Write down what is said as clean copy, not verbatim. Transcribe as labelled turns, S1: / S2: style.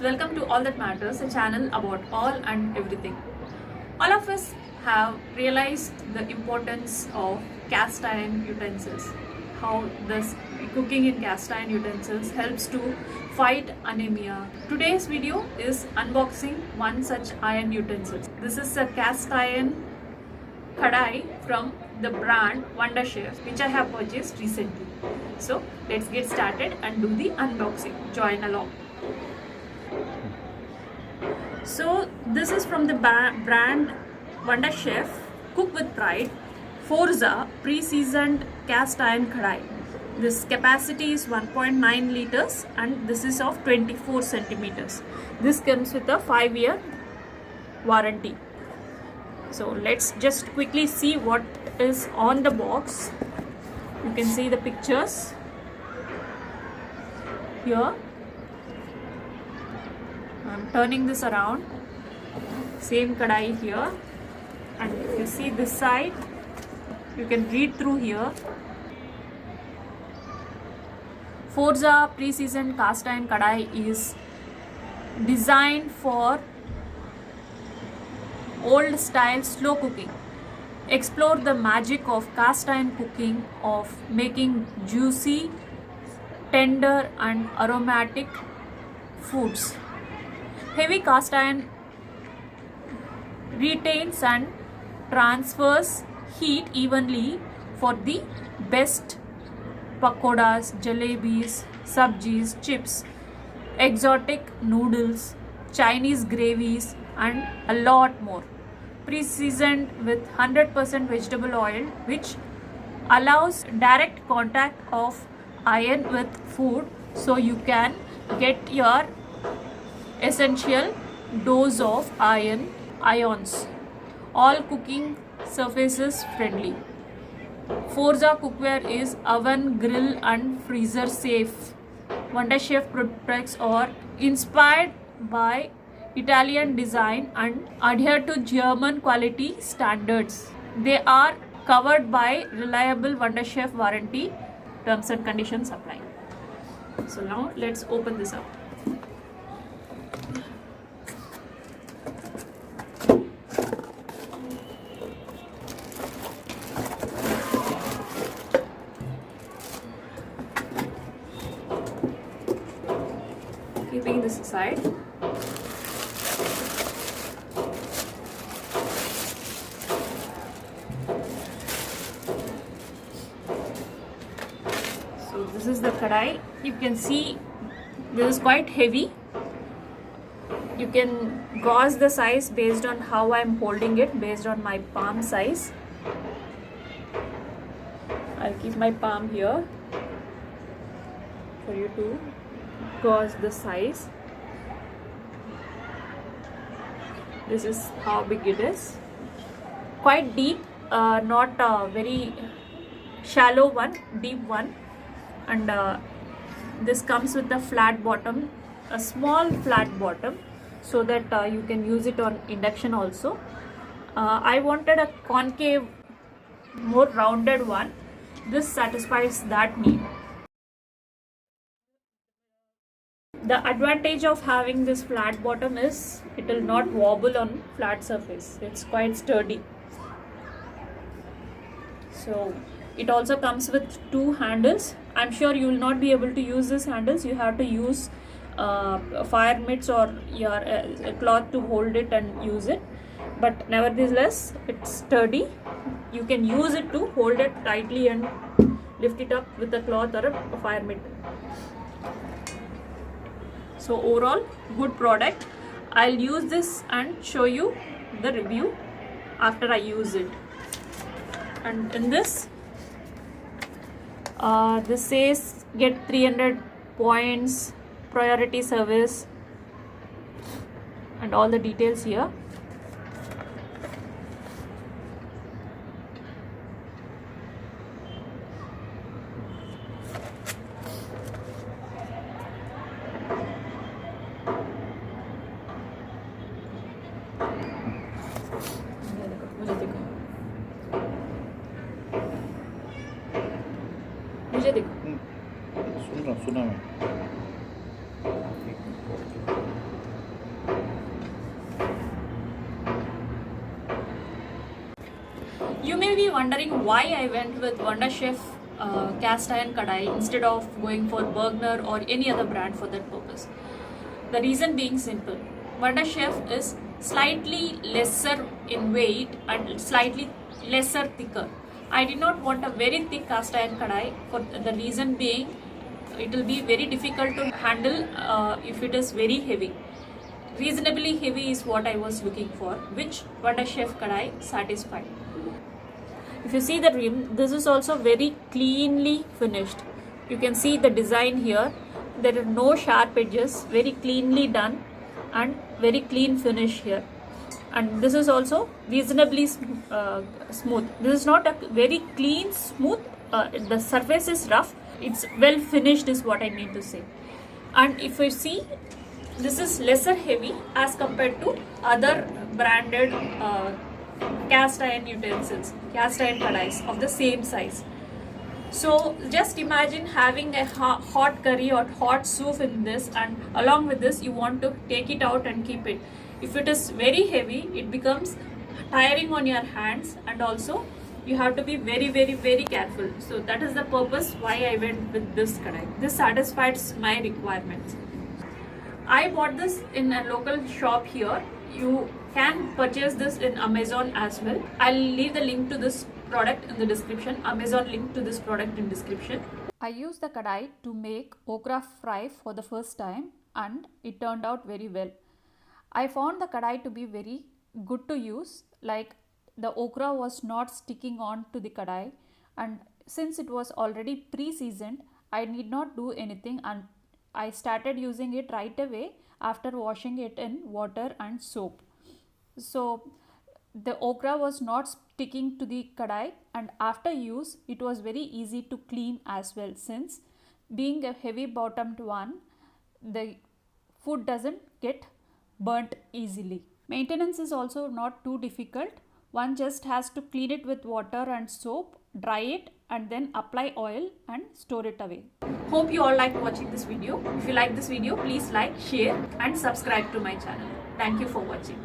S1: welcome to All That Matters, a channel about all and everything. All of us have realized the importance of cast iron utensils, how this cooking in cast iron utensils helps to fight anemia. Today's video is unboxing one such iron utensil. This is a cast iron kadai from the brand Wonder Chef, which I have purchased recently. So let's get started and do the unboxing. Join along. So this is from the brand Wonder Chef, Cook with Pride, Forza pre-seasoned cast iron kadai. This capacity is 1.9 liters and this is of 24 centimeters. This comes with a 5-year warranty. So let's just quickly see what is on the box. You can see the pictures here. I'm turning this around. Same kadai here, and if you see this side, you can read through here. Forza pre-seasoned cast iron kadai is designed for old style slow cooking. Explore the magic of cast iron cooking, of making juicy, tender and aromatic foods. Heavy cast iron retains and transfers heat evenly for the best pakodas, jalebis, sabjis, chips, exotic noodles, Chinese gravies and a lot more. Pre-seasoned with 100% vegetable oil, which allows direct contact of iron with food, so you can get your essential dose of ions. All cooking surfaces friendly. Forza cookware is oven, grill and freezer safe. Wonder Chef products are inspired by Italian design and adhere to German quality standards. They are covered by reliable Wonder Chef warranty. Terms and conditions apply. So now let's open this up. Keeping this aside, so this is the kadai. You can see this is quite heavy. You can gauge the size based on how I am holding it, based on my palm size. I'll keep my palm here for you to gauge the size. This is how big it is. Quite deep, not a very shallow one, deep one. And this comes with a flat bottom, a small flat bottom, so that you can use it on induction also. I wanted a concave, more rounded one. This satisfies that need. The advantage of having this flat bottom is it will not wobble on flat surface. It's quite sturdy. So it also comes with 2 handles. I'm sure you will not be able to use these handles. You have to use fire mitts or your cloth to hold it and use it. But nevertheless, it's sturdy. You can use it to hold it tightly and lift it up with a cloth or a fire mitt. So overall, good product. I'll use this and show you the review after I use it. And in this, this says get 300 points, priority service, and all the details here. मुझे देखो
S2: सुन रहा मैं।
S1: You may be wondering why I went with Wonder Chef cast iron kadai instead of going for Bergner or any other brand for that purpose. The reason being simple. Wonder Chef is slightly lesser in weight and slightly lesser thicker. I did not want a very thick cast iron kadai, for the reason being it will be very difficult to handle if it is very heavy. Reasonably heavy is what I was looking for, which Wonder Chef kadai satisfied. If you see the rim, this is also very cleanly finished. You can see the design here. There are no sharp edges, very cleanly done and very clean finish here. And this is also reasonably smooth. This is not a very clean, smooth. The surface is rough. It's well finished is what I mean to say. And if you see, this is lesser heavy as compared to other branded cast iron utensils, cast iron kadais of the same size. So just imagine having a hot curry or hot soup in this, and along with this you want to take it out and keep it. If it is very heavy, it becomes tiring on your hands, and also you have to be very careful. So that is the purpose why I went with this kadai. This satisfies my requirements. I bought this in a local shop here. You can purchase this in Amazon as well. I'll leave the link to this product in the description. Amazon link to this product in description. I used the kadai to make okra fry for the first time, and it turned out very well. I found the kadai to be very good to use, like the okra was not sticking on to the kadai, and since it was already pre-seasoned, I need not do anything, and I started using it right away after washing it in water and soap. So the okra was not sticking to the kadai, and after use it was very easy to clean as well, since being a heavy bottomed one, the food doesn't get burnt easily. Maintenance is also not too difficult. One just has to clean it with water and soap, dry it, and then apply oil and store it away. Hope you all liked watching this video. If you like this video, please like, share and subscribe to my channel. Thank you for watching.